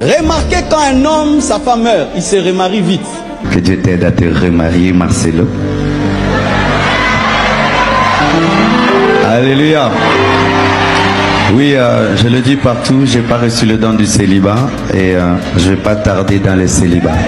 Remarquez quand un homme, sa femme meurt, il se remarie vite. Que Dieu t'aide à te remarier, Marcelo. Alléluia. Oui, je le dis partout, j'ai pas reçu le don du célibat et je vais pas tarder dans le célibat.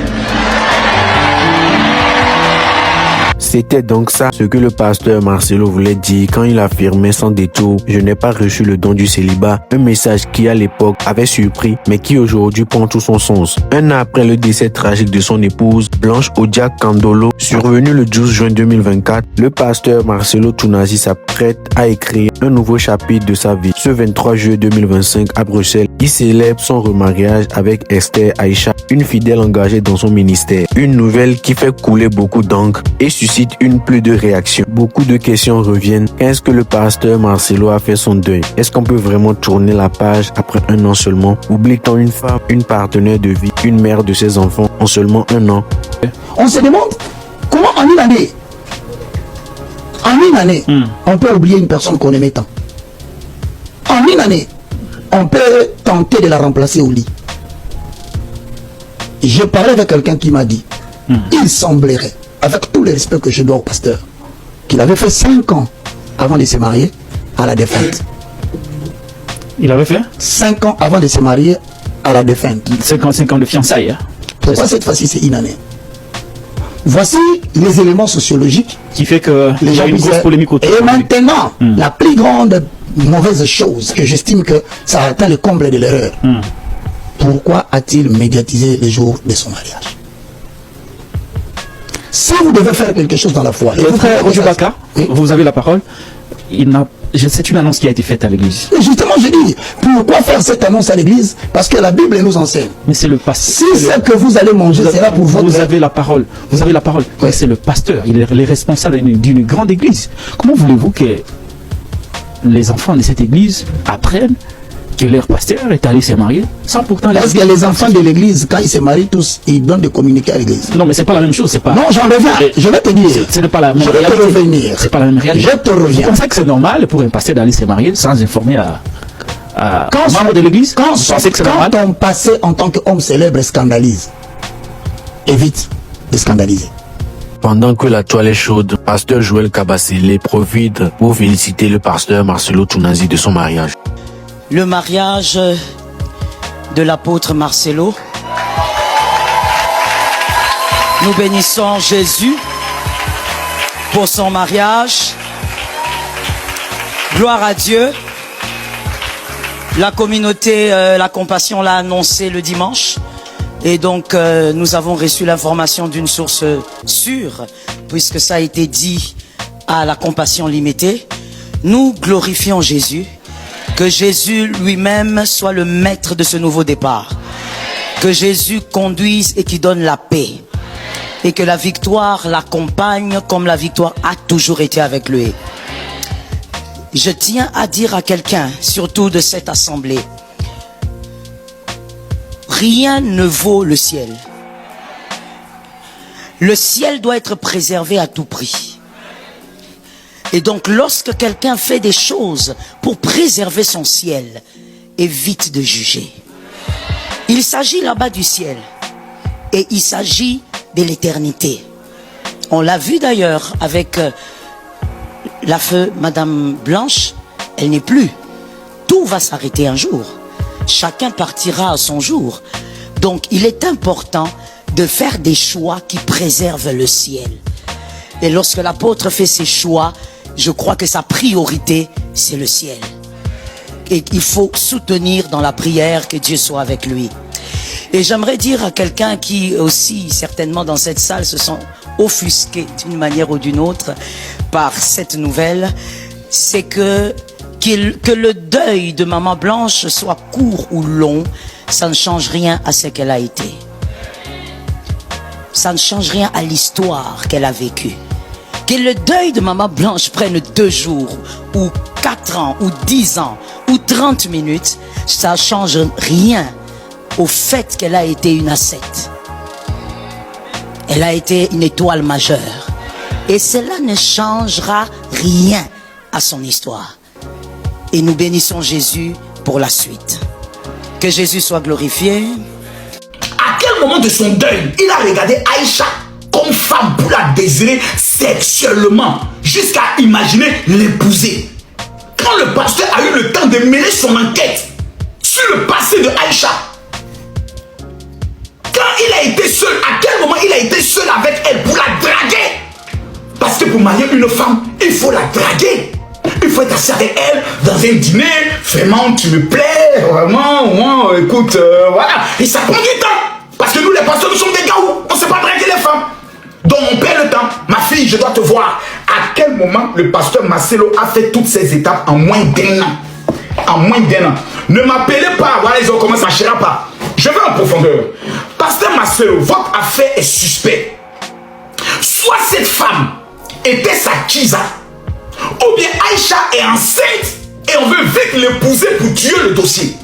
C'était donc ça ce que le pasteur Marcelo voulait dire quand il affirmait sans détour « Je n'ai pas reçu le don du célibat », un message qui à l'époque avait surpris mais qui aujourd'hui prend tout son sens. Un an après le décès tragique de son épouse, Blanche Odiak Kandolo, survenu le 12 juin 2024, le pasteur Marcelo Tounazi s'apprête à écrire un nouveau chapitre de sa vie. Ce 23 juillet 2025 à Bruxelles, il célèbre son remariage avec Esther Aïcha, une fidèle engagée dans son ministère. Une nouvelle qui fait couler beaucoup d'encre et suscite une pluie de réactions. Beaucoup de questions reviennent. Est-ce que le pasteur Marcelo a fait son deuil? Est-ce qu'on peut vraiment tourner la page après un an seulement? Oublie-t-on une femme, une partenaire de vie, une mère de ses enfants en seulement un an? On se demande comment en une année, on peut oublier une personne qu'on aimait tant. En une année, on peut tenter de la remplacer au lit. Je parlais avec quelqu'un qui m'a dit, il semblerait, avec tout le respect que je dois au pasteur, qu'il avait fait 5 ans avant de se marier à la défunte. Il avait fait 5 ans avant de se marier à la défunte. 5 ans de fiançailles. Hein? Pourquoi cette fois-ci c'est une année? Voici les éléments sociologiques qui fait que les gens il y a une grosse polémique autour. Et maintenant, la plus grande mauvaise chose que j'estime que ça atteint le comble de l'erreur. Pourquoi a-t-il médiatisé le jour de son mariage? Si vous devez faire quelque chose dans la foi, Le frère Ojubaka, vous avez la parole. C'est une annonce qui a été faite à l'église. Justement, je dis, pourquoi faire cette annonce à l'église? Parce que la Bible nous enseigne. Mais c'est le pasteur. Si ce que vous allez manger, c'est là pour votre... Vous avez la parole. Vous avez la parole. Oui. Mais c'est le pasteur. Il est les responsables d'une grande église. Comment voulez-vous que les enfants de cette église apprennent que leur pasteur est allé se marier sans pourtant... Parce que les enfants de l'église, quand ils se marient tous, ils donnent des communiqués à l'église. Non, mais c'est pas la même chose. C'est pas... Non, j'en reviens. Je vais te dire. Ce n'est pas la même Je vais te réalité. revenir. C'est pas la même réalité. Je te C'est reviens. pour ça que c'est normal pour un pasteur d'aller se marier sans informer à Quand membre de l'église. Quand, Vous pensez que c'est normal? ton passé en tant qu'homme célèbre scandalise, évite de scandaliser. Pendant que la toile est chaude, pasteur Joël Kabasele profite pour féliciter le pasteur Marcelo Tounazi de son mariage. Le mariage de l'apôtre Marcelo. Nous bénissons Jésus pour son mariage. Gloire à Dieu. La communauté, la compassion l'a annoncé le dimanche. Et donc, nous avons reçu l'information d'une source sûre, puisque ça a été dit à la compassion limitée. Nous glorifions Jésus. Que Jésus lui-même soit le maître de ce nouveau départ. Que Jésus conduise et qui donne la paix. Et que la victoire l'accompagne comme la victoire a toujours été avec lui. Je tiens à dire à quelqu'un, surtout de cette assemblée, rien ne vaut le ciel. Le ciel doit être préservé à tout prix. Et donc, lorsque quelqu'un fait des choses pour préserver son ciel, évite de juger. Il s'agit là-bas du ciel. Et il s'agit de l'éternité. On l'a vu d'ailleurs avec la feu Madame Blanche. Elle n'est plus. Tout va s'arrêter un jour. Chacun partira à son jour. Donc, il est important de faire des choix qui préservent le ciel. Et lorsque l'apôtre fait ses choix, je crois que sa priorité, c'est le ciel. Et il faut soutenir dans la prière que Dieu soit avec lui. Et j'aimerais dire à quelqu'un qui aussi, certainement dans cette salle, se sont offusqués d'une manière ou d'une autre par cette nouvelle, c'est que le deuil de Maman Blanche soit court ou long, ça ne change rien à ce qu'elle a été. Ça ne change rien à l'histoire qu'elle a vécue. Que le deuil de Maman Blanche prenne 2 jours, ou 4 ans, ou 10 ans, ou 30 minutes, ça ne change rien au fait qu'elle a été une ascète. Elle a été une étoile majeure. Et cela ne changera rien à son histoire. Et nous bénissons Jésus pour la suite. Que Jésus soit glorifié. moment de son deuil, il a regardé Aïcha comme femme pour la désirer sexuellement, jusqu'à imaginer l'épouser. Quand le pasteur a eu le temps de mêler son enquête sur le passé de Aïcha, quand il a été seul, à quel moment il a été seul avec elle pour la draguer? Parce que pour marier une femme, il faut la draguer. Il faut être assis avec elle dans un dîner. Vraiment, tu me plais. Vraiment, écoute, voilà. Et ça prend du temps. Parce que nous, les pasteurs, nous sommes des gars où on ne sait pas draguer les femmes. Donc, on perd le temps. Ma fille, je dois te voir. À quel moment le pasteur Marcelo a fait toutes ces étapes en moins d'un an? En moins d'un an. Ne m'appelez pas. Voilà, ils ont commencé à chercher pas. Je vais en profondeur. Pasteur Marcelo, votre affaire est suspecte. Soit cette femme était sa Kiza, ou bien Aïcha est enceinte et on veut vite l'épouser pour tuer le dossier.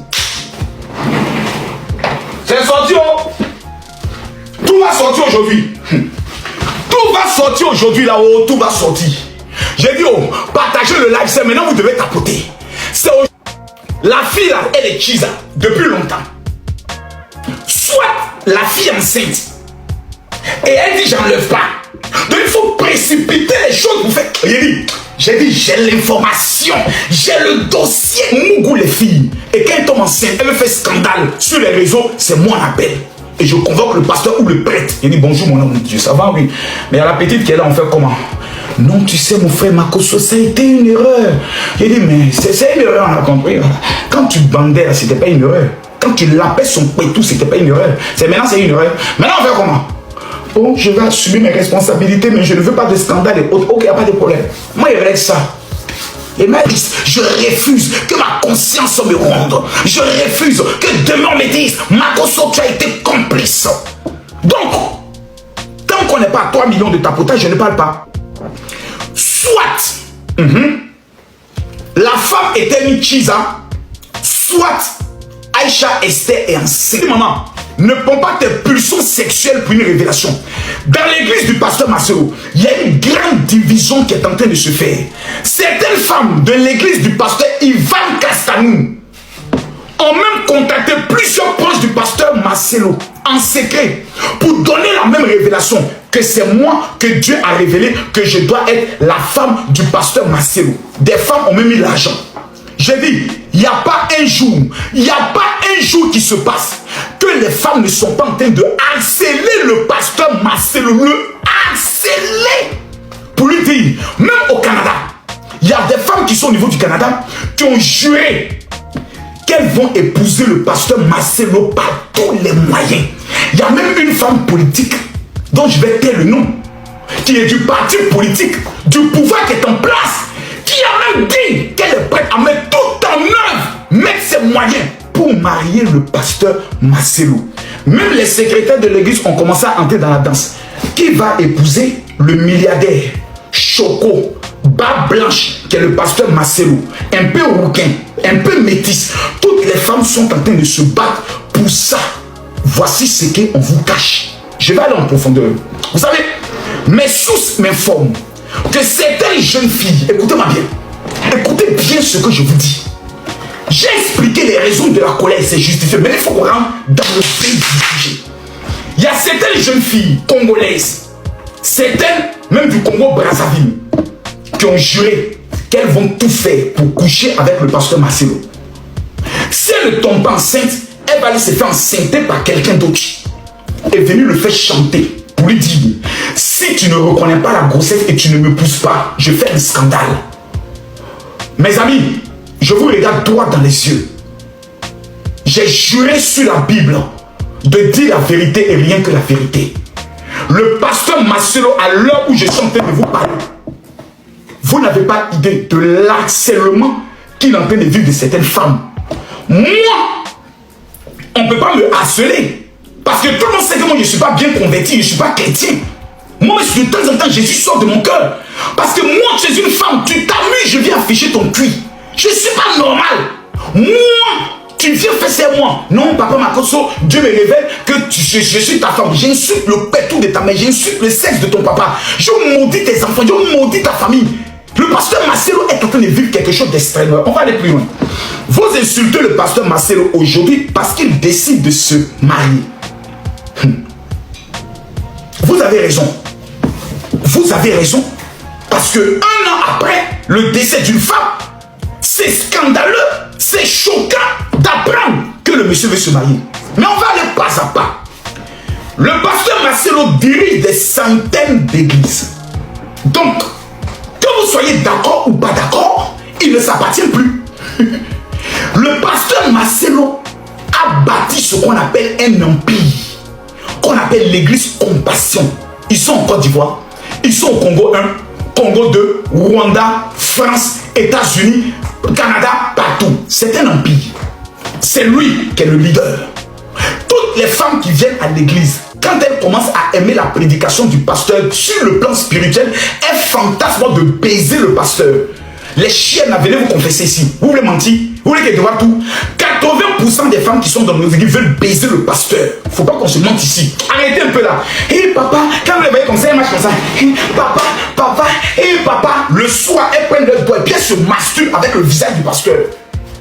C'est sorti, oh. Tout va sortir aujourd'hui. Tout va sortir aujourd'hui là-haut, tout va sortir. J'ai dit, oh, partagez le live, c'est maintenant vous devez tapoter. C'est la fille là, elle est Kiza depuis longtemps. Soit la fille enceinte et elle dit j'enlève pas. Donc il faut précipiter les choses pour faire. J'ai dit j'ai l'information, j'ai le dossier. Mougou les filles. Et quand elle tombe enceinte, elle me fait scandale sur les réseaux, c'est moi on appelle. Et je convoque le pasteur ou le prêtre. Il dit bonjour mon homme de Dieu, ça va oui. Mais à la petite qui est là, on fait comment? Non, tu sais mon frère Makoso, ça a été une erreur. Il dit mais c'est une erreur, on a compris. Quand tu bandais là, c'était pas une erreur. Quand tu lapais son pétou, c'était pas une erreur. Maintenant c'est une erreur. Maintenant on fait comment? Oh, je vais assumer mes responsabilités, mais je ne veux pas de scandale et autres. Ok, il n'y a pas de problème. Moi, il règle ça. Et même, je refuse que ma conscience me ronde. Je refuse que demain on me dise Makoso, tu as été complice. Donc, tant qu'on n'est pas à 3 millions de tapotage, je ne parle pas. Soit la femme était une Kiza, soit Aïcha Esther est enceinte. Maman, ne prends pas tes pulsions sexuelles pour une révélation. Dans l'église du pasteur Marcelo, il y a une grande division qui est en train de se faire. Certaines femmes de l'église du pasteur Ivan Castanou ont même contacté plusieurs proches du pasteur Marcelo en secret pour donner la même révélation que c'est moi que Dieu a révélé que je dois être la femme du pasteur Marcelo. Des femmes ont même mis l'argent. J'ai dit, il n'y a pas un jour qui se passe que les femmes ne sont pas en train de harceler le pasteur Marcelo, le harceler pour lui dire, même au Canada, il y a des femmes qui sont au niveau du Canada qui ont juré qu'elles vont épouser le pasteur Marcelo par tous les moyens. Il y a même une femme politique dont je vais taire le nom, qui est du parti politique, du pouvoir qui est en place, qui a même dit qu'elle est prête à mettre tout en œuvre, mettre ses moyens pour marier le pasteur Marcelo. Même les secrétaires de l'église ont commencé à entrer dans la danse. Qui va épouser le milliardaire Choco, barbe blanche, qui est le pasteur Marcelo, un peu rouquin, un peu métis. Toutes les femmes sont en train de se battre pour ça. Voici ce qu'on vous cache. Je vais aller en profondeur. Vous savez, mes sources m'informent que certaines jeunes filles, écoutez-moi bien, écoutez bien ce que je vous dis. J'ai expliqué les raisons de la colère, c'est justifié, mais il faut qu'on rentre dans le pays du sujet. Il y a certaines jeunes filles congolaises, certaines même du Congo-Brazzaville, qui ont juré qu'elles vont tout faire pour coucher avec le pasteur Marcelo. Si elle ne tombe pas enceinte, elle va aller se faire enceinter par quelqu'un d'autre et venir le faire chanter pour lui dire, si tu ne reconnais pas la grossesse et tu ne me pousses pas, je fais un scandale. Mes amis, je vous regarde droit dans les yeux. J'ai juré sur la Bible de dire la vérité et rien que la vérité. Le pasteur Marcelo, à l'heure où je suis en train de vous parler, vous n'avez pas idée de l'harcèlement qu'il est en train de vivre de certaines femmes. Moi, on ne peut pas me harceler. Parce que tout le monde sait que moi je ne suis pas bien converti, je ne suis pas chrétien. Moi, de temps en temps, Jésus sort de mon cœur. Parce que moi, tu es une femme, tu t'amuses, je viens afficher ton cuit. Je ne suis pas normal. Moi, tu viens faire ça moi. Non, papa Makoso, Dieu me révèle que je suis ta femme. J'insulte le pétou de ta mère, j'insulte le sexe de ton papa. Je maudis tes enfants, je maudis ta famille. Le pasteur Marcelo est en train de vivre quelque chose d'extrême. On va aller plus loin. Vous insultez le pasteur Marcelo aujourd'hui parce qu'il décide de se marier. vous avez raison. Vous avez raison. Parce que 1 an après le décès d'une femme, c'est scandaleux, c'est choquant d'apprendre que le monsieur veut se marier. Mais on va aller pas à pas. Le pasteur Marcelo dirige des centaines d'églises. Donc, que vous soyez d'accord ou pas d'accord, il ne s'appartient plus. Le pasteur Marcelo a bâti ce qu'on appelle un empire, qu'on appelle l'église Compassion. Ils sont en Côte d'Ivoire, ils sont au Congo 1, Congo 2, Rwanda, France, États-Unis, Canada, partout. C'est un empire. C'est lui qui est le leader. Toutes les femmes qui viennent à l'église, quand elles commencent à aimer la prédication du pasteur sur le plan spirituel, elles fantasment de baiser le pasteur. Les chiennes, venez vous confesser ici. Vous voulez mentir? Vous voulez qu'elles voient tout? 80% des femmes qui sont dans nos églises veulent baiser le pasteur. Faut pas qu'on se mente ici. Arrêtez un peu là. Hé papa, quand vous les voyez comme ça, elles marchent comme ça. Hé papa, hé papa. Le soir, elles prennent leur doigt et puis elles se masturbent avec le visage du pasteur.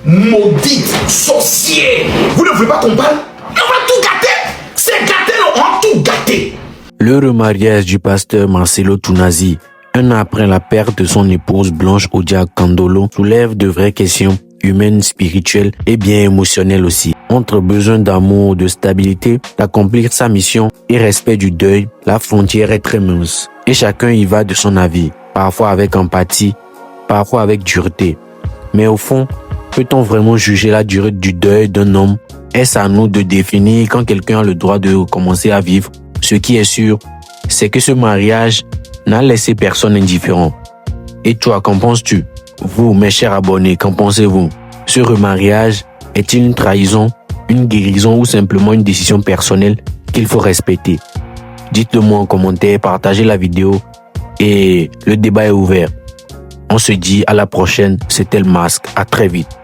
Maudite, sorcière. Vous ne voulez pas qu'on parle? On va tout gâter. C'est gâté, on va tout gâter. Le remariage du pasteur Marcelo Tounazi, 1 an après la perte de son épouse Blanche Odia Kandolo, soulève de vraies questions humaines, spirituelles et bien émotionnelles aussi. Entre besoin d'amour, de stabilité, d'accomplir sa mission et respect du deuil, la frontière est très mince. Et chacun y va de son avis, parfois avec empathie, parfois avec dureté. Mais au fond, peut-on vraiment juger la durée du deuil d'un homme? Est-ce à nous de définir quand quelqu'un a le droit de commencer à vivre? Ce qui est sûr, c'est que ce mariage n'a laissé personne indifférent. Et toi, qu'en penses-tu? Vous, mes chers abonnés, qu'en pensez-vous? Ce remariage est-il une trahison, une guérison ou simplement une décision personnelle qu'il faut respecter? Dites-le moi en commentaire, partagez la vidéo et le débat est ouvert. On se dit à la prochaine, c'était le masque, à très vite.